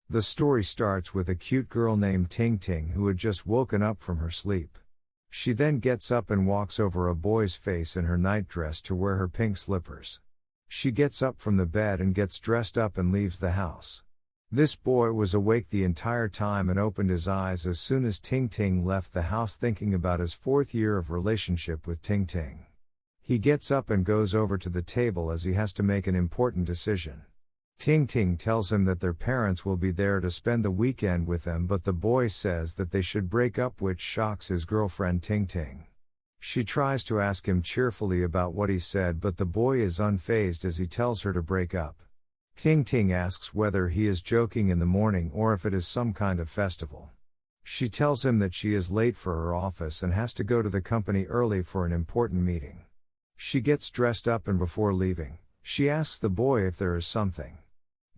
The story starts with a cute girl named Ting Ting who had just woken up from her sleep. She then gets up and walks over a boy's face in her nightdress to wear her pink slippers. She gets up from the bed and gets dressed up and leaves the house. This boy was awake the entire time and opened his eyes as soon as Ting Ting left the house, thinking about his 4th year of relationship with Ting Ting. He gets up and goes over to the table as he has to make an important decision. Ting Ting tells him that their parents will be there to spend the weekend with them, but the boy says that they should break up, which shocks his girlfriend Ting Ting. She tries to ask him cheerfully about what he said, but the boy is unfazed as he tells her to break up. Ting Ting asks whether he is joking in the morning or if it is some kind of festival. She tells him that she is late for her office and has to go to the company early for an important meeting. She gets dressed up and before leaving, she asks the boy if there is something.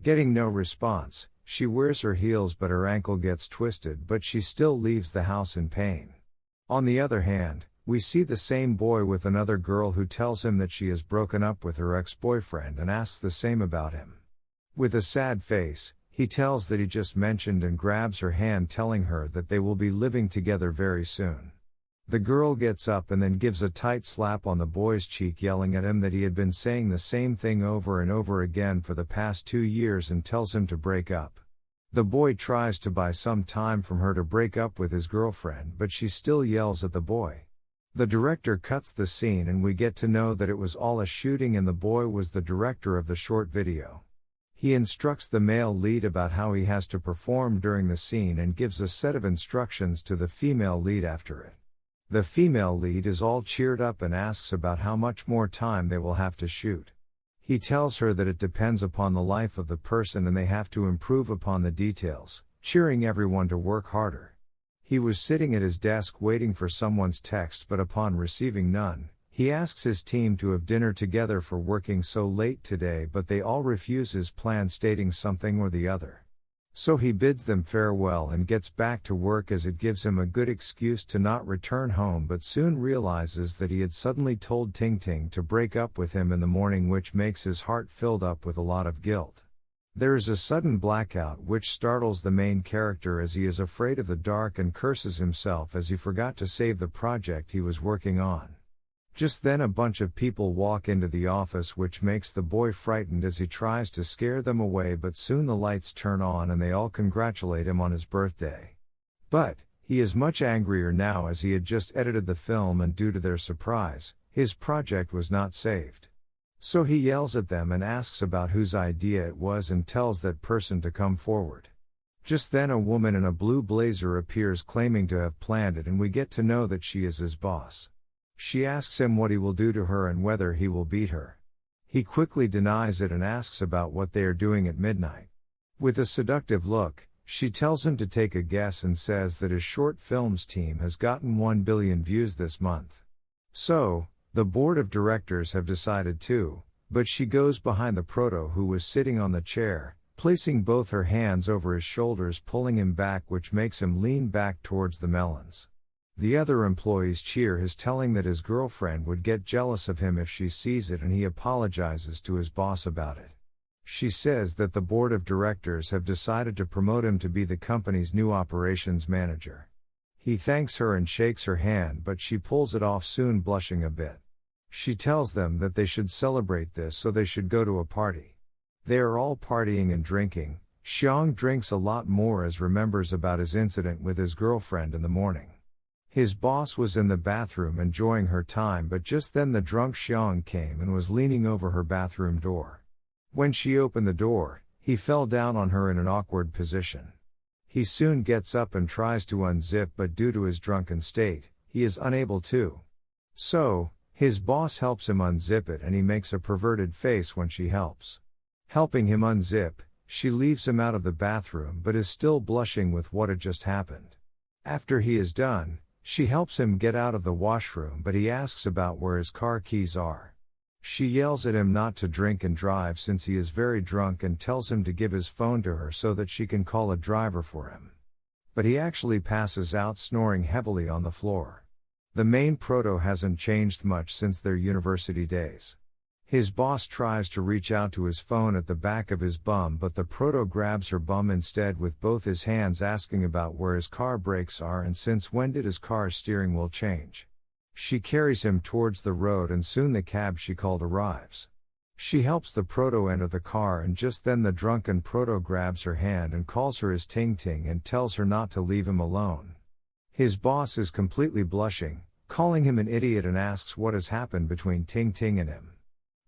Getting no response, she wears her heels but her ankle gets twisted, but she still leaves the house in pain. On the other hand, we see the same boy with another girl who tells him that she has broken up with her ex-boyfriend and asks the same about him. With a sad face, he tells that he just mentioned and grabs her hand, telling her that they will be living together very soon. The girl gets up and then gives a tight slap on the boy's cheek, yelling at him that he had been saying the same thing over and over again for the past 2 years and tells him to break up. The boy tries to buy some time from her to break up with his girlfriend, but she still yells at the boy. The director cuts the scene and we get to know that it was all a shooting and the boy was the director of the short video. He instructs the male lead about how he has to perform during the scene and gives a set of instructions to the female lead after it. The female lead is all cheered up and asks about how much more time they will have to shoot. He tells her that it depends upon the life of the person and they have to improve upon the details, cheering everyone to work harder. He was sitting at his desk waiting for someone's text, but upon receiving none, he asks his team to have dinner together for working so late today, but they all refuse his plan, stating something or the other. So he bids them farewell and gets back to work, as it gives him a good excuse to not return home, but soon realizes that he had suddenly told Ting Ting to break up with him in the morning, which makes his heart filled up with a lot of guilt. There is a sudden blackout which startles the main character as he is afraid of the dark and curses himself as he forgot to save the project he was working on. Just then a bunch of people walk into the office, which makes the boy frightened as he tries to scare them away, but soon the lights turn on and they all congratulate him on his birthday. But he is much angrier now as he had just edited the film and due to their surprise, his project was not saved. So he yells at them and asks about whose idea it was and tells that person to come forward. Just then a woman in a blue blazer appears claiming to have planned it, and we get to know that she is his boss. She asks him what he will do to her and whether he will beat her. He quickly denies it and asks about what they are doing at midnight. With a seductive look, she tells him to take a guess and says that his short films team has gotten 1 billion views this month. So, the board of directors have decided to, but she goes behind the proto who was sitting on the chair, placing both her hands over his shoulders, pulling him back, which makes him lean back towards the melons. The other employees cheer his telling that his girlfriend would get jealous of him if she sees it, and he apologizes to his boss about it. She says that the board of directors have decided to promote him to be the company's new operations manager. He thanks her and shakes her hand, but she pulls it off, soon blushing a bit. She tells them that they should celebrate this, so they should go to a party. They are all partying and drinking. Xiang drinks a lot more as remembers about his incident with his girlfriend in the morning. His boss was in the bathroom enjoying her time, but just then the drunk Xiang came and was leaning over her bathroom door. When she opened the door, he fell down on her in an awkward position. He soon gets up and tries to unzip, but due to his drunken state, he is unable to. So, his boss helps him unzip it and he makes a perverted face when she helps. Helping him unzip, she leaves him out of the bathroom but is still blushing with what had just happened. After he is done, she helps him get out of the washroom, but he asks about where his car keys are. She yells at him not to drink and drive since he is very drunk and tells him to give his phone to her so that she can call a driver for him. But he actually passes out, snoring heavily on the floor. The main proto hasn't changed much since their university days. His boss tries to reach out to his phone at the back of his bum, but the proto grabs her bum instead with both his hands, asking about where his car brakes are and since when did his car's steering wheel change. She carries him towards the road and soon the cab she called arrives. She helps the proto enter the car and just then the drunken proto grabs her hand and calls her his Ting Ting and tells her not to leave him alone. His boss is completely blushing, calling him an idiot and asks what has happened between Ting Ting and him.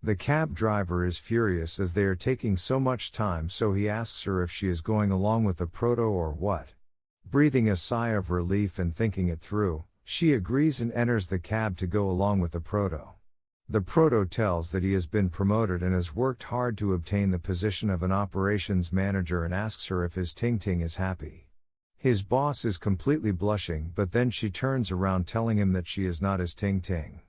The cab driver is furious as they are taking so much time, so he asks her if she is going along with the proto or what. Breathing a sigh of relief and thinking it through, she agrees and enters the cab to go along with the proto. The proto tells that he has been promoted and has worked hard to obtain the position of an operations manager and asks her if his Ting Ting is happy. His boss is completely blushing, but then she turns around telling him that she is not his Ting Ting.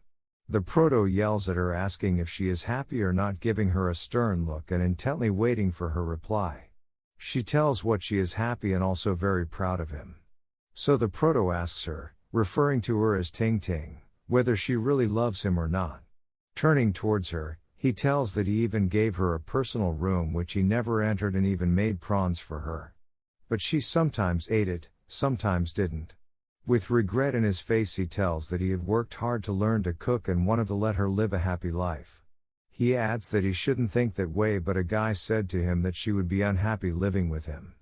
The proto yells at her asking if she is happy or not, giving her a stern look and intently waiting for her reply. She tells what she is happy and also very proud of him. So the proto asks her, referring to her as Ting Ting, whether she really loves him or not. Turning towards her, he tells that he even gave her a personal room which he never entered and even made prawns for her. But she sometimes ate it, sometimes didn't. With regret in his face he tells that he had worked hard to learn to cook and wanted to let her live a happy life. He adds that he shouldn't think that way, but a guy said to him that she would be unhappy living with him.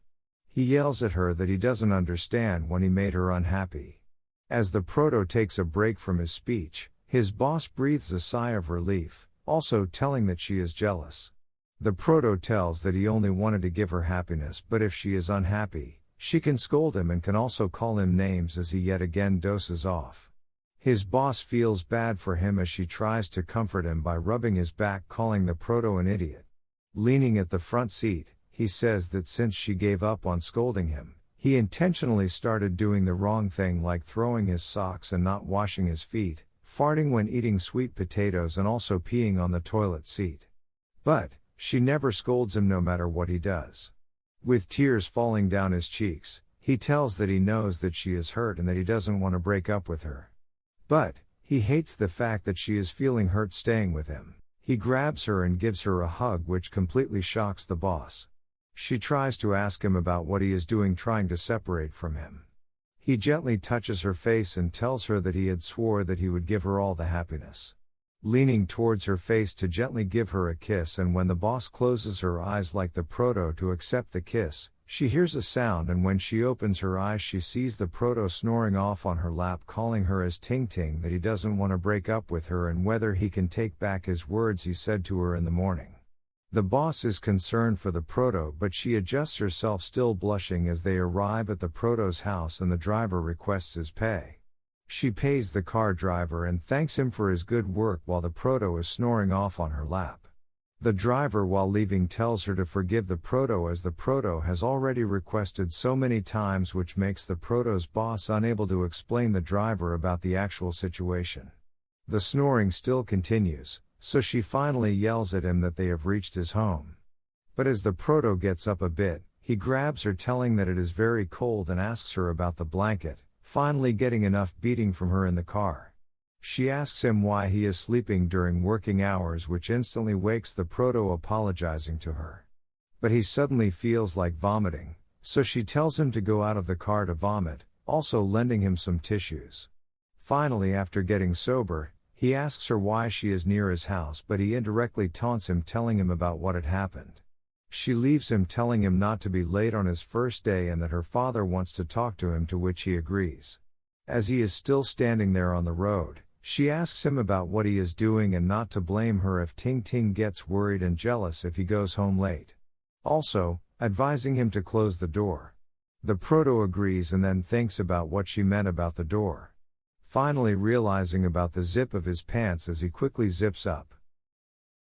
He yells at her that he doesn't understand when he made her unhappy. As the proto takes a break from his speech, his boss breathes a sigh of relief, also telling that she is jealous. The proto tells that he only wanted to give her happiness, but if she is unhappy, she can scold him and can also call him names as he yet again doses off. His boss feels bad for him as she tries to comfort him by rubbing his back, calling the proto an idiot. Leaning at the front seat, he says that since she gave up on scolding him, he intentionally started doing the wrong thing, like throwing his socks and not washing his feet, farting when eating sweet potatoes and also peeing on the toilet seat. But she never scolds him no matter what he does. With tears falling down his cheeks, he tells that he knows that she is hurt and that he doesn't want to break up with her. But he hates the fact that she is feeling hurt staying with him. He grabs her and gives her a hug, which completely shocks the boss. She tries to ask him about what he is doing trying to separate from him. He gently touches her face and tells her that he had swore that he would give her all the happiness. Leaning towards her face to gently give her a kiss, and when the boss closes her eyes like the proto to accept the kiss, she hears a sound, and when she opens her eyes she sees the proto snoring off on her lap, calling her as Ting Ting, that he doesn't want to break up with her and whether he can take back his words he said to her in the morning. The boss is concerned for the proto, but she adjusts herself, still blushing, as they arrive at the proto's house and the driver requests his pay. She pays the car driver and thanks him for his good work while the proto is snoring off on her lap. The driver, while leaving, tells her to forgive the proto as the proto has already requested so many times, which makes the proto's boss unable to explain the driver about the actual situation. The snoring still continues, so she finally yells at him that they have reached his home. But as the proto gets up a bit, he grabs her, telling that it is very cold, and asks her about the blanket, finally getting enough beating from her in the car. She asks him why he is sleeping during working hours, which instantly wakes the proto, apologizing to her. But he suddenly feels like vomiting, so she tells him to go out of the car to vomit, also lending him some tissues. Finally, after getting sober, he asks her why she is near his house, but he indirectly taunts him, telling him about what had happened. She leaves him, telling him not to be late on his first day and that her father wants to talk to him, to which he agrees. As he is still standing there on the road, she asks him about what he is doing and not to blame her if Ting Ting gets worried and jealous if he goes home late. Also, advising him to close the door. The proto agrees and then thinks about what she meant about the door. Finally realizing about the zip of his pants as he quickly zips up.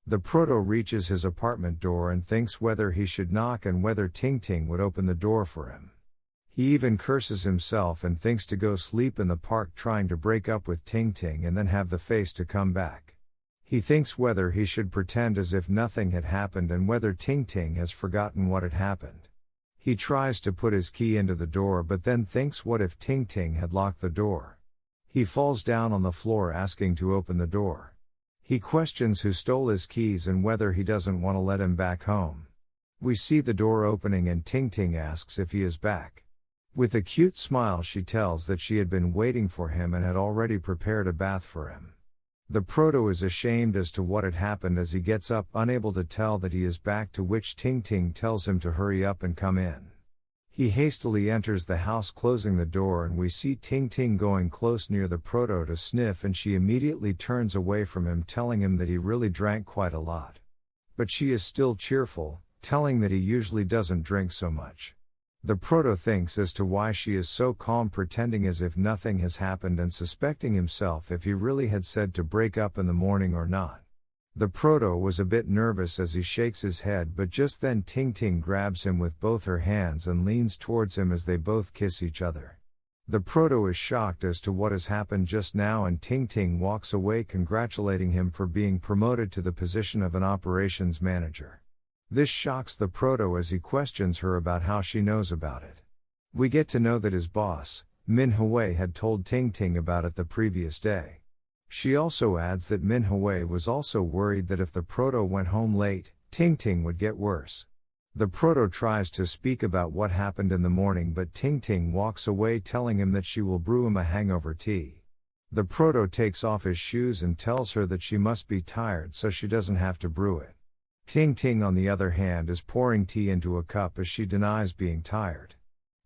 The proto reaches his apartment door and thinks whether he should knock and whether Ting Ting would open the door for him. He even curses himself and thinks to go sleep in the park, trying to break up with Ting Ting and then have the face to come back. He thinks whether he should pretend as if nothing had happened and whether Ting Ting has forgotten what had happened. He tries to put his key into the door, but then thinks what if Ting Ting had locked the door. He falls down on the floor asking to open the door. He questions who stole his keys and whether he doesn't want to let him back home. We see the door opening and Ting Ting asks if he is back. With a cute smile she tells that she had been waiting for him and had already prepared a bath for him. The proto is ashamed as to what had happened as he gets up unable to tell that he is back, to which Ting Ting tells him to hurry up and come in. He hastily enters the house closing the door and we see Ting Ting going close near the proto to sniff, and she immediately turns away from him telling him that he really drank quite a lot. But she is still cheerful, telling that he usually doesn't drink so much. The proto thinks as to why she is so calm, pretending as if nothing has happened and suspecting himself if he really had said to break up in the morning or not. The proto was a bit nervous as he shakes his head, but just then Ting Ting grabs him with both her hands and leans towards him as they both kiss each other. The proto is shocked as to what has happened just now, and Ting Ting walks away congratulating him for being promoted to the position of an operations manager. This shocks the proto as he questions her about how she knows about it. We get to know that his boss, Min Hui, had told Ting Ting about it the previous day. She also adds that Min Hui was also worried that if the proto went home late, Ting Ting would get worse. The proto tries to speak about what happened in the morning, but Ting Ting walks away telling him that she will brew him a hangover tea. The proto takes off his shoes and tells her that she must be tired so she doesn't have to brew it. Ting Ting, on the other hand, is pouring tea into a cup as she denies being tired.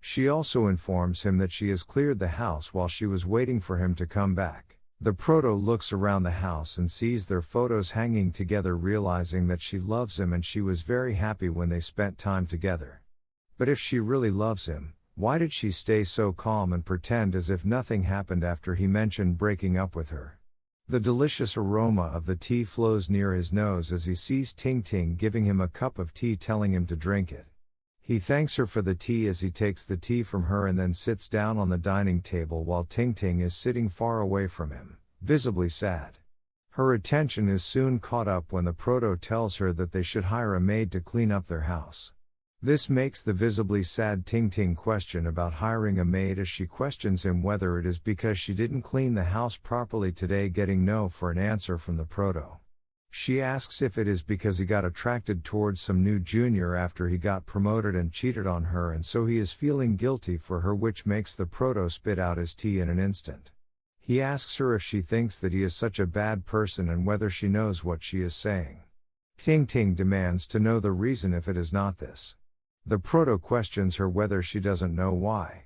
She also informs him that she has cleared the house while she was waiting for him to come back. The proto looks around the house and sees their photos hanging together, realizing that she loves him and she was very happy when they spent time together. But if she really loves him, why did she stay so calm and pretend as if nothing happened after he mentioned breaking up with her? The delicious aroma of the tea flows near his nose as he sees Ting Ting giving him a cup of tea, telling him to drink it. He thanks her for the tea as he takes the tea from her and then sits down on the dining table while Ting Ting is sitting far away from him, visibly sad. Her attention is soon caught up when the proto tells her that they should hire a maid to clean up their house. This makes the visibly sad Ting Ting question about hiring a maid as she questions him whether it is because she didn't clean the house properly today, getting no for an answer from the proto. She asks if it is because he got attracted towards some new junior after he got promoted and cheated on her, and so he is feeling guilty for her, which makes the proto spit out his tea in an instant. He asks her if she thinks that he is such a bad person and whether she knows what she is saying. Ting Ting demands to know the reason if it is not this. The proto questions her whether she doesn't know why.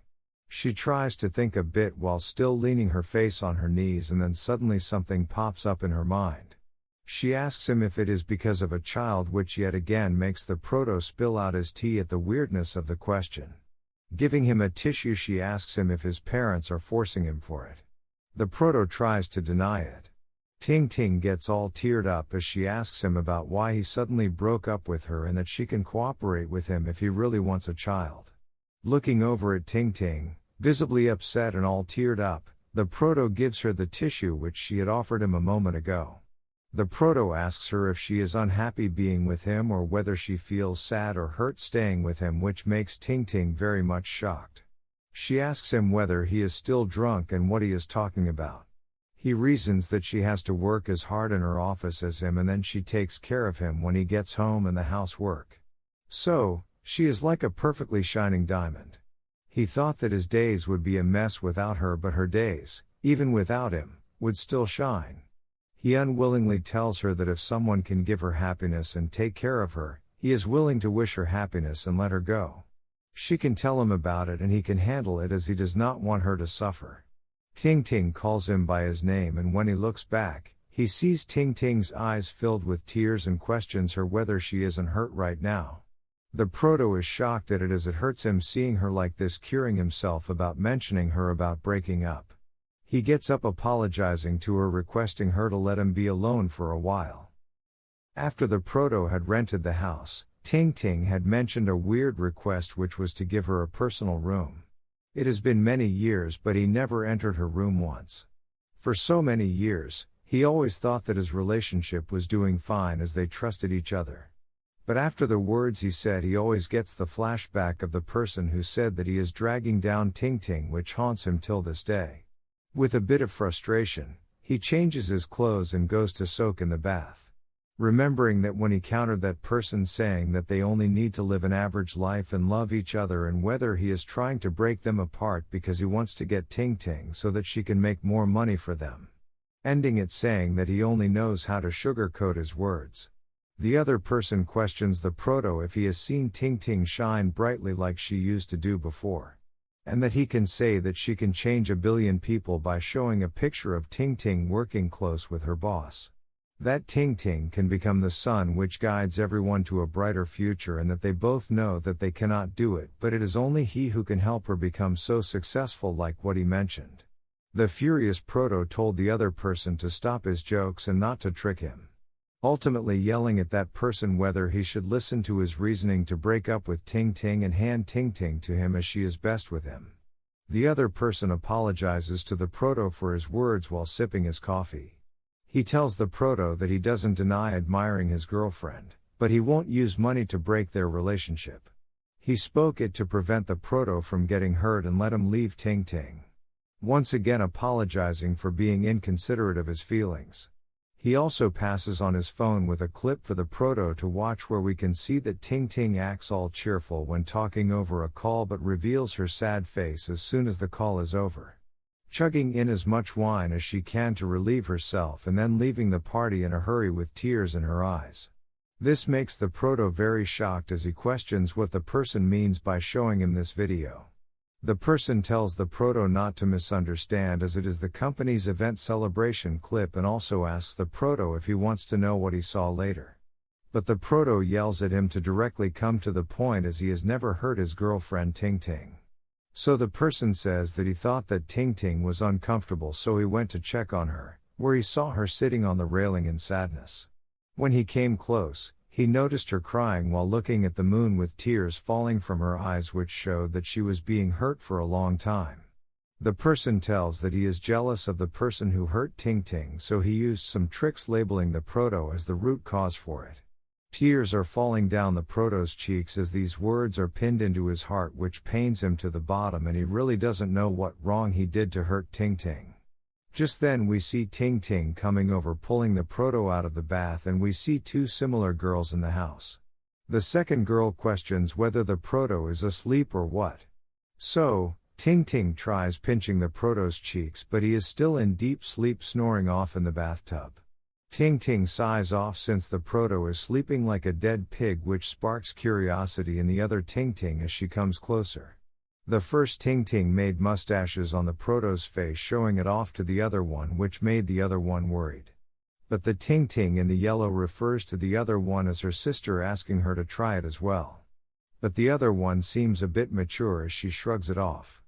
She tries to think a bit while still leaning her face on her knees, and then suddenly something pops up in her mind. She asks him if it is because of a child, which yet again makes the proto spill out his tea at the weirdness of the question. Giving him a tissue, she asks him if his parents are forcing him for it. The proto tries to deny it. Ting Ting gets all teared up as she asks him about why he suddenly broke up with her and that she can cooperate with him if he really wants a child. Looking over at Ting Ting, visibly upset and all teared up, the proto gives her the tissue which she had offered him a moment ago. The proto asks her if she is unhappy being with him or whether she feels sad or hurt staying with him, which makes Ting Ting very much shocked. She asks him whether he is still drunk and what he is talking about. He reasons that she has to work as hard in her office as him, and then she takes care of him when he gets home and the housework. So, she is like a perfectly shining diamond. He thought that his days would be a mess without her, but her days, even without him, would still shine. He unwillingly tells her that if someone can give her happiness and take care of her, he is willing to wish her happiness and let her go. She can tell him about it and he can handle it, as he does not want her to suffer. Ting Ting calls him by his name, and when he looks back, he sees Ting Ting's eyes filled with tears and questions her whether she isn't hurt right now. The proto is shocked at it as it hurts him seeing her like this, curing himself about mentioning her about breaking up. He gets up apologizing to her, requesting her to let him be alone for a while. After the proto had rented the house, Ting Ting had mentioned a weird request, which was to give her a personal room. It has been many years, but he never entered her room once. For so many years, he always thought that his relationship was doing fine as they trusted each other. But after the words he said, he always gets the flashback of the person who said that he is dragging down Ting Ting, which haunts him till this day. With a bit of frustration, He changes his clothes and goes to soak in the bath. Remembering that when he countered that person saying that they only need to live an average life and love each other, and whether he is trying to break them apart because he wants to get Ting Ting so that she can make more money for them. Ending it saying that he only knows how to sugarcoat his words. The other person questions the proto if he has seen Ting Ting shine brightly like she used to do before. And that he can say that she can change a billion people by showing a picture of Ting Ting working close with her boss. That Ting Ting can become the sun which guides everyone to a brighter future, and that they both know that they cannot do it, but it is only he who can help her become so successful like what he mentioned. The furious proto told the other person to stop his jokes and not to trick him. Ultimately yelling at that person whether he should listen to his reasoning to break up with Ting Ting and hand Ting Ting to him as she is best with him. The other person apologizes to the proto for his words while sipping his coffee. He tells the proto that he doesn't deny admiring his girlfriend, but he won't use money to break their relationship. He spoke it to prevent the proto from getting hurt and let him leave Ting Ting. Once again apologizing for being inconsiderate of his feelings. He also passes on his phone with a clip for the proto to watch where we can see that Ting Ting acts all cheerful when talking over a call but reveals her sad face as soon as the call is over. Chugging in as much wine as she can to relieve herself and then leaving the party in a hurry with tears in her eyes. This makes the proto very shocked as he questions what the person means by showing him this video. The person tells the proto not to misunderstand as it is the company's event celebration clip, and also asks the proto if he wants to know what he saw later. But the proto yells at him to directly come to the point as he has never hurt his girlfriend Ting Ting. So the person says that he thought that Ting Ting was uncomfortable, so he went to check on her, where he saw her sitting on the railing in sadness. When he came close, he noticed her crying while looking at the moon with tears falling from her eyes, which showed that she was being hurt for a long time. The person tells that he is jealous of the person who hurt Ting Ting, so he used some tricks labeling the proto as the root cause for it. Tears are falling down the proto's cheeks as these words are pinned into his heart, which pains him to the bottom, and he really doesn't know what wrong he did to hurt Ting Ting. Just then we see Ting Ting coming over pulling the proto out of the bath, and we see two similar girls in the house. The second girl questions whether the proto is asleep or what. So, Ting Ting tries pinching the proto's cheeks, but he is still in deep sleep, snoring off in the bathtub. Ting Ting sighs off since the proto is sleeping like a dead pig, which sparks curiosity in the other Ting Ting as she comes closer. The first Ting Ting made mustaches on the proto's face, showing it off to the other one, which made the other one worried. But the Ting Ting in the yellow refers to the other one as her sister, asking her to try it as well. But the other one seems a bit mature as she shrugs it off.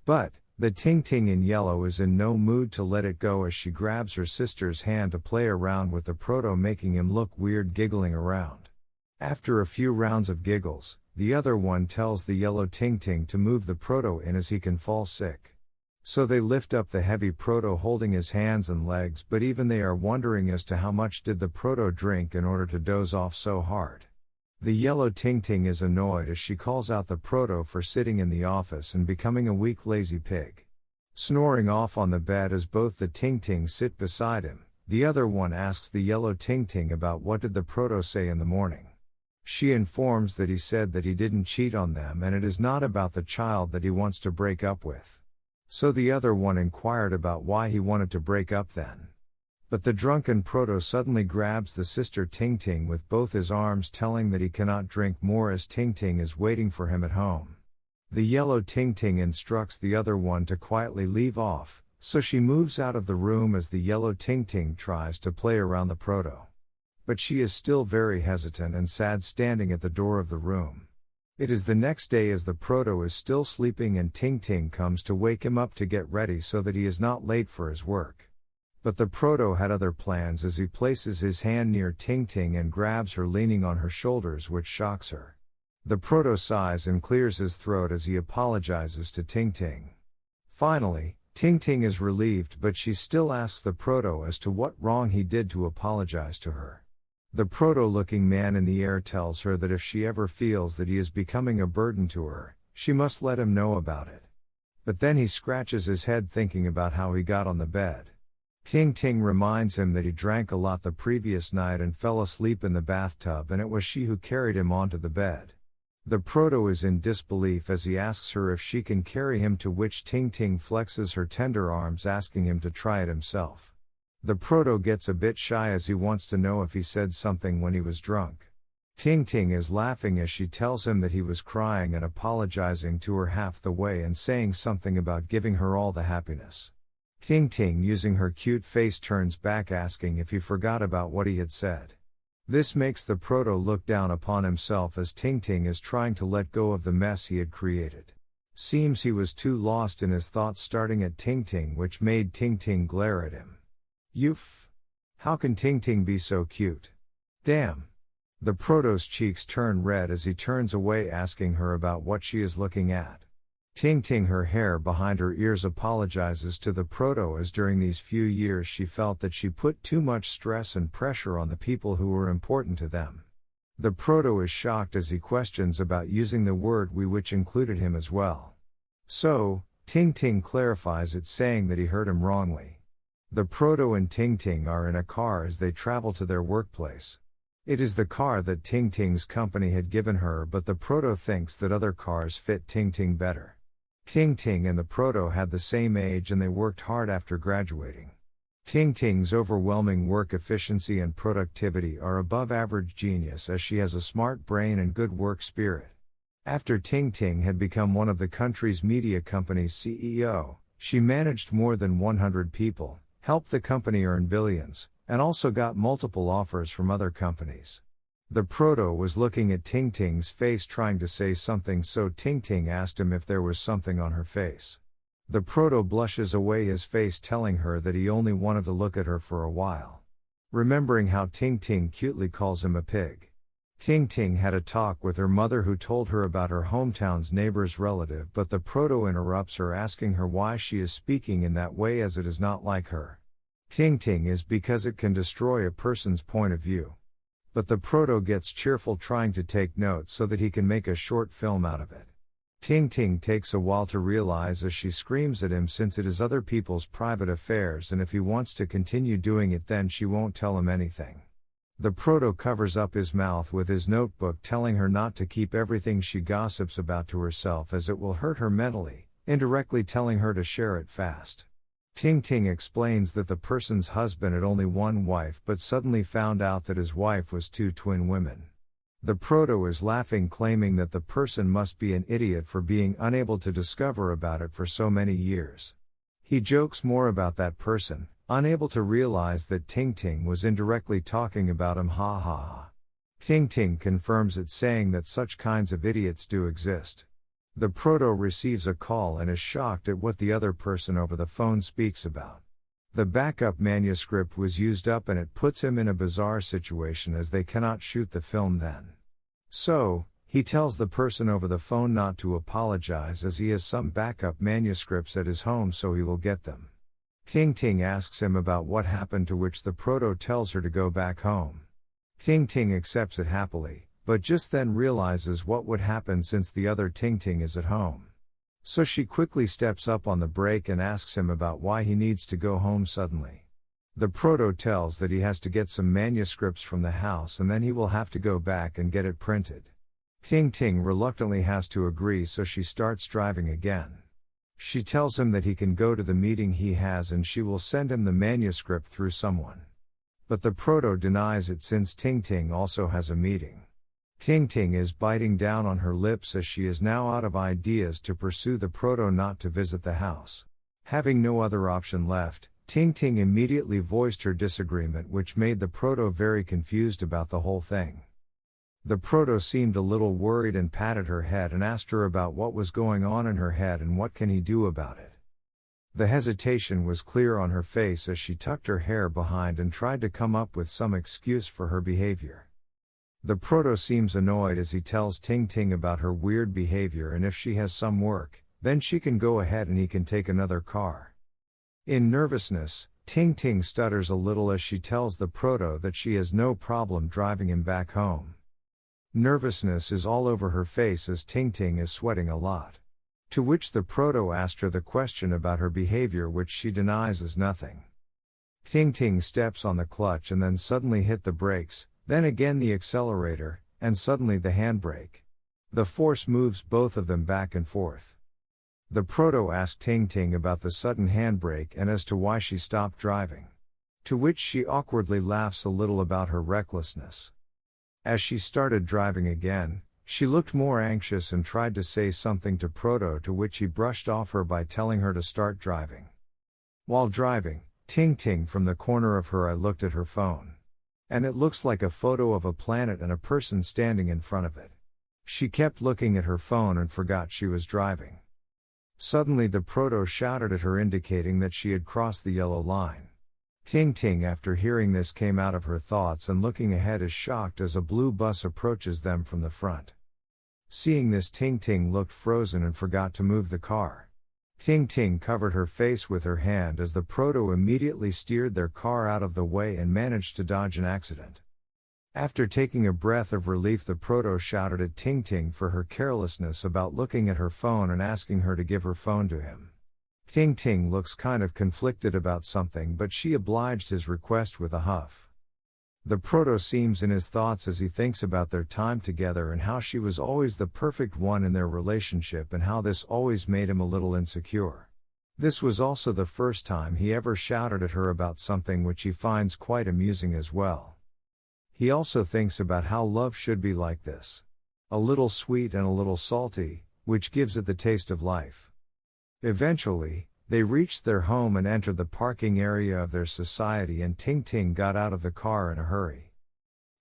But the Ting Ting in yellow is in no mood to let it go as she grabs her sister's hand to play around with the proto, making him look weird giggling around. After a few rounds of giggles, the other one tells the yellow Ting Ting to move the proto in as he can fall sick. So they lift up the heavy proto holding his hands and legs, but even they are wondering as to how much did the proto drink in order to doze off so hard. The yellow Ting Ting is annoyed as she calls out the proto for sitting in the office and becoming a weak lazy pig. Snoring off on the bed as both the Ting Tings sit beside him, the other one asks the yellow Ting Ting about what did the proto say in the morning. She informs that he said that he didn't cheat on them and it is not about the child that he wants to break up with. So the other one inquired about why he wanted to break up then. But the drunken proto suddenly grabs the sister Ting Ting with both his arms, telling that he cannot drink more as Ting Ting is waiting for him at home. The yellow Ting Ting instructs the other one to quietly leave off, so she moves out of the room as the yellow Ting Ting tries to play around the proto. But she is still very hesitant and sad, standing at the door of the room. It is the next day as the proto is still sleeping and Ting Ting comes to wake him up to get ready so that he is not late for his work. But the proto had other plans as he places his hand near Ting Ting and grabs her, leaning on her shoulders, which shocks her. The proto sighs and clears his throat as he apologizes to Ting Ting. Finally, Ting Ting is relieved, but she still asks the proto as to what wrong he did to apologize to her. The proto-looking man in the air tells her that if she ever feels that he is becoming a burden to her, she must let him know about it. But then he scratches his head thinking about how he got on the bed. Ting Ting reminds him that he drank a lot the previous night and fell asleep in the bathtub, and it was she who carried him onto the bed. The proto is in disbelief as he asks her if she can carry him, to which Ting Ting flexes her tender arms, asking him to try it himself. The proto gets a bit shy as he wants to know if he said something when he was drunk. Ting Ting is laughing as she tells him that he was crying and apologizing to her half the way and saying something about giving her all the happiness. Ting Ting, using her cute face, turns back asking if he forgot about what he had said. This makes the proto look down upon himself as Ting Ting is trying to let go of the mess he had created. Seems he was too lost in his thoughts starting at Ting Ting, which made Ting Ting glare at him. Youf! How can Ting Ting be so cute? Damn! The proto's cheeks turn red as he turns away, asking her about what she is looking at. Ting Ting, her hair behind her ears, apologizes to the proto as during these few years she felt that she put too much stress and pressure on the people who were important to them. The proto is shocked as he questions about using the word we, which included him as well. So, Ting Ting clarifies it, saying that he heard him wrongly. The proto and Ting Ting are in a car as they travel to their workplace. It is the car that Ting Ting's company had given her, but the proto thinks that other cars fit Ting Ting better. Ting Ting and the proto had the same age and they worked hard after graduating. Ting Ting's overwhelming work efficiency and productivity are above average genius, as she has a smart brain and good work spirit. After Ting Ting had become one of the country's media company's CEO, she managed more than 100 people, helped the company earn billions, and also got multiple offers from other companies. The proto was looking at Ting Ting's face trying to say something, so Ting Ting asked him if there was something on her face. The proto blushes away his face, telling her that he only wanted to look at her for a while. Remembering how Ting Ting cutely calls him a pig. Ting Ting had a talk with her mother, who told her about her hometown's neighbor's relative, but the proto interrupts her, asking her why she is speaking in that way, as it is not like her. Ting Ting is because it can destroy a person's point of view. But the proto gets cheerful, trying to take notes so that he can make a short film out of it. Ting Ting takes a while to realize as she screams at him, since it is other people's private affairs, and if he wants to continue doing it then she won't tell him anything. The proto covers up his mouth with his notebook, telling her not to keep everything she gossips about to herself, as it will hurt her mentally, indirectly telling her to share it fast. Ting Ting explains that the person's husband had only one wife, but suddenly found out that his wife was two twin women. The proto is laughing, claiming that the person must be an idiot for being unable to discover about it for so many years. He jokes more about that person, unable to realize that Ting Ting was indirectly talking about him, ha ha ha. Ting Ting confirms it, saying that such kinds of idiots do exist. The proto receives a call and is shocked at what the other person over the phone speaks about. The backup manuscript was used up and it puts him in a bizarre situation as they cannot shoot the film then. So, he tells the person over the phone not to apologize, as he has some backup manuscripts at his home, so he will get them. Ting Ting asks him about what happened, to which the proto tells her to go back home. Ting Ting accepts it happily, but just then realizes what would happen since the other Ting Ting is at home. So she quickly steps up on the brake and asks him about why he needs to go home suddenly. The proto tells that he has to get some manuscripts from the house and then he will have to go back and get it printed. Ting Ting reluctantly has to agree, so she starts driving again. She tells him that he can go to the meeting he has and she will send him the manuscript through someone. But the proto denies it, since Ting Ting also has a meeting. Ting Ting is biting down on her lips as she is now out of ideas to pursue the proto not to visit the house. Having no other option left, Ting Ting immediately voiced her disagreement, which made the proto very confused about the whole thing. The proto seemed a little worried and patted her head and asked her about what was going on in her head and what can he do about it. The hesitation was clear on her face as she tucked her hair behind and tried to come up with some excuse for her behavior. The proto seems annoyed as he tells Ting Ting about her weird behavior, and if she has some work, then she can go ahead and he can take another car. In nervousness, Ting Ting stutters a little as she tells the proto that she has no problem driving him back home. Nervousness is all over her face as Ting Ting is sweating a lot. To which the proto asked her the question about her behavior, which she denies as nothing. Ting Ting steps on the clutch and then suddenly hit the brakes, then again the accelerator, and suddenly the handbrake. The force moves both of them back and forth. The proto asks Ting Ting about the sudden handbrake and as to why she stopped driving. To which she awkwardly laughs a little about her recklessness. As she started driving again, she looked more anxious and tried to say something to Proto, to which he brushed off her by telling her to start driving. While driving, Ting Ting, from the corner of her eye looked at her phone. And it looks like a photo of a planet and a person standing in front of it. She kept looking at her phone and forgot she was driving. Suddenly the proto shouted at her, indicating that she had crossed the yellow line. Ting Ting, after hearing this, came out of her thoughts and looking ahead is shocked as a blue bus approaches them from the front. Seeing this, Ting Ting looked frozen and forgot to move the car. Ting Ting covered her face with her hand as the proto immediately steered their car out of the way and managed to dodge an accident. After taking a breath of relief, the proto shouted at Ting Ting for her carelessness about looking at her phone and asking her to give her phone to him. Ting Ting looks kind of conflicted about something, but she obliged his request with a huff. The proto seems in his thoughts as he thinks about their time together and how she was always the perfect one in their relationship and how this always made him a little insecure. This was also the first time he ever shouted at her about something, which he finds quite amusing as well. He also thinks about how love should be like this. A little sweet and a little salty, which gives it the taste of life. Eventually, they reached their home and entered the parking area of their society, and Ting Ting got out of the car in a hurry.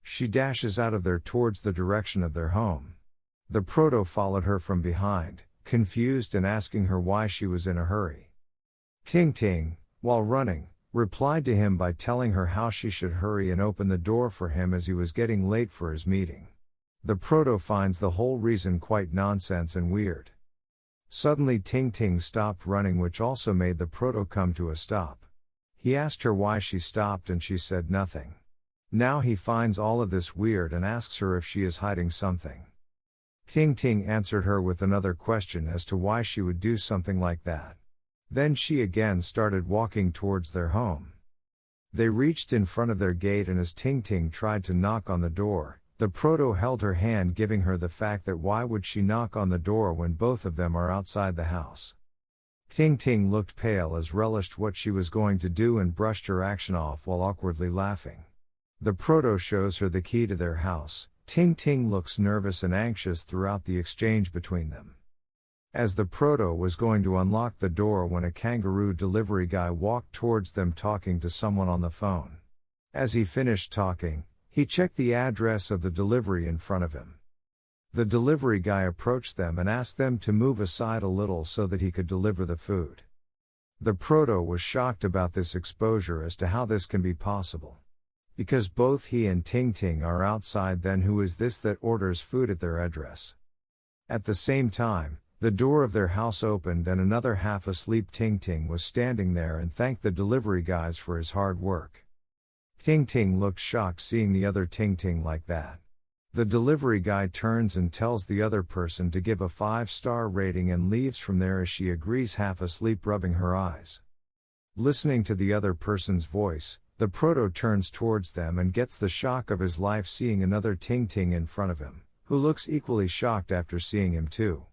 She dashes out of there towards the direction of their home. The proto followed her from behind, confused and asking her why she was in a hurry. Ting Ting, while running, replied to him by telling her how she should hurry and open the door for him as he was getting late for his meeting. The proto finds the whole reason quite nonsense and weird. Suddenly Ting Ting stopped running, which also made the proto come to a stop. He asked her why she stopped and she said nothing. Now he finds all of this weird and asks her if she is hiding something. Ting Ting answered her with another question as to why she would do something like that. Then she again started walking towards their home. They reached in front of their gate, and as Ting Ting tried to knock on the door, the proto held her hand, giving her the fact that why would she knock on the door when both of them are outside the house. Ting Ting looked pale as relished what she was going to do and brushed her action off while awkwardly laughing. The proto shows her the key to their house. Ting Ting looks nervous and anxious throughout the exchange between them. As the proto was going to unlock the door when a kangaroo delivery guy walked towards them talking to someone on the phone. As he finished talking, he checked the address of the delivery in front of him. The delivery guy approached them and asked them to move aside a little so that he could deliver the food. The proto was shocked about this exposure as to how this can be possible. Because both he and Ting Ting are outside, then who is this that orders food at their address? At the same time, the door of their house opened and another half-asleep Ting Ting was standing there and thanked the delivery guys for his hard work. Ting Ting looked shocked seeing the other Ting Ting like that. The delivery guy turns and tells the other person to give a 5-star rating and leaves from there as she agrees, half asleep, rubbing her eyes. Listening to the other person's voice, the proto turns towards them and gets the shock of his life seeing another Ting Ting in front of him, who looks equally shocked after seeing him too.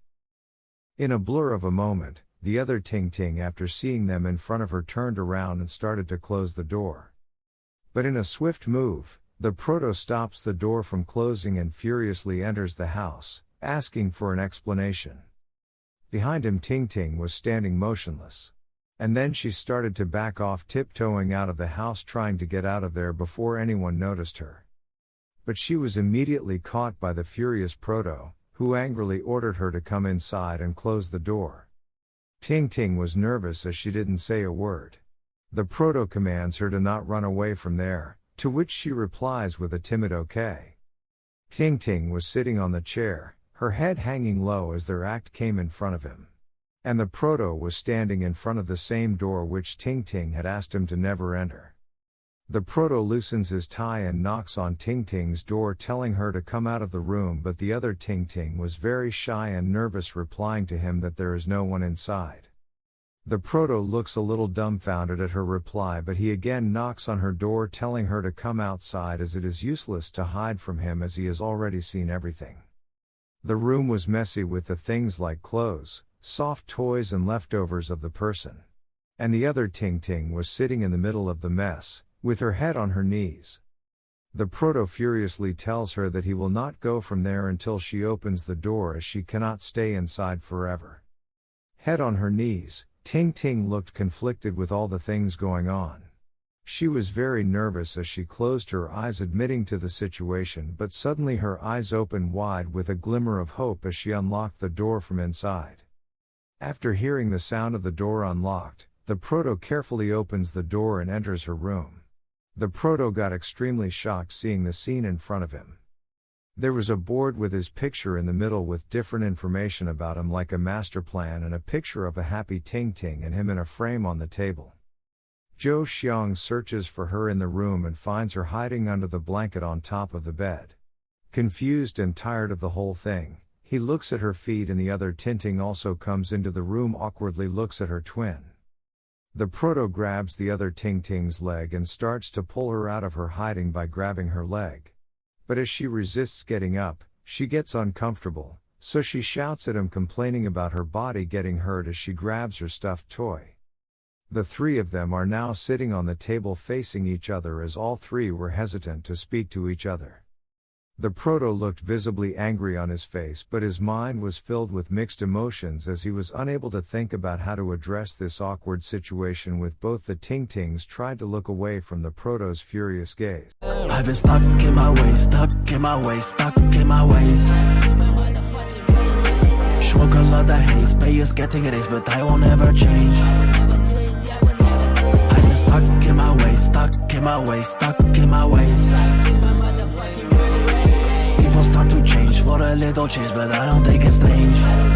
In a blur of a moment, the other Ting Ting, after seeing them in front of her, turned around and started to close the door. But in a swift move, the proto stops the door from closing and furiously enters the house, asking for an explanation. Behind him, Ting Ting was standing motionless. And then she started to back off, tiptoeing out of the house, trying to get out of there before anyone noticed her. But she was immediately caught by the furious proto, who angrily ordered her to come inside and close the door. Ting Ting was nervous as she didn't say a word. The proto commands her to not run away from there, to which she replies with a timid okay. Ting Ting was sitting on the chair, her head hanging low as their act came in front of him. And the proto was standing in front of the same door which Ting Ting had asked him to never enter. The proto loosens his tie and knocks on Ting Ting's door, telling her to come out of the room, but the other Ting Ting was very shy and nervous, replying to him that there is no one inside. The proto looks a little dumbfounded at her reply, but he again knocks on her door, telling her to come outside as it is useless to hide from him as he has already seen everything. The room was messy with the things like clothes, soft toys and leftovers of the person. And the other Ting Ting was sitting in the middle of the mess, with her head on her knees. The proto furiously tells her that he will not go from there until she opens the door, as she cannot stay inside forever. Head on her knees, Ting Ting looked conflicted with all the things going on. She was very nervous as she closed her eyes, admitting to the situation, but suddenly her eyes opened wide with a glimmer of hope as she unlocked the door from inside. After hearing the sound of the door unlocked, the proto carefully opens the door and enters her room. The proto got extremely shocked seeing the scene in front of him. There was a board with his picture in the middle with different information about him, like a master plan and a picture of a happy Ting Ting and him in a frame on the table. Zhou Xiang searches for her in the room and finds her hiding under the blanket on top of the bed. Confused and tired of the whole thing, he looks at her feet, and the other Ting Ting also comes into the room, awkwardly looks at her twin. The proto grabs the other Ting Ting's leg and starts to pull her out of her hiding by grabbing her leg. But as she resists getting up, she gets uncomfortable, so she shouts at him, complaining about her body getting hurt as she grabs her stuffed toy. The three of them are now sitting on the table facing each other, as all three were hesitant to speak to each other. The proto looked visibly angry on his face, but his mind was filled with mixed emotions as he was unable to think about how to address this awkward situation with both the Ting Tings tried to look away from the proto's furious gaze. I've been stuck in my ways, stuck in my ways, stuck in my ways. Smoke a lot of haze, pay is getting it is, but I won't ever change. I've been stuck in my ways, stuck in my ways, stuck in my ways. People start to change for a little change, but I don't think it's strange.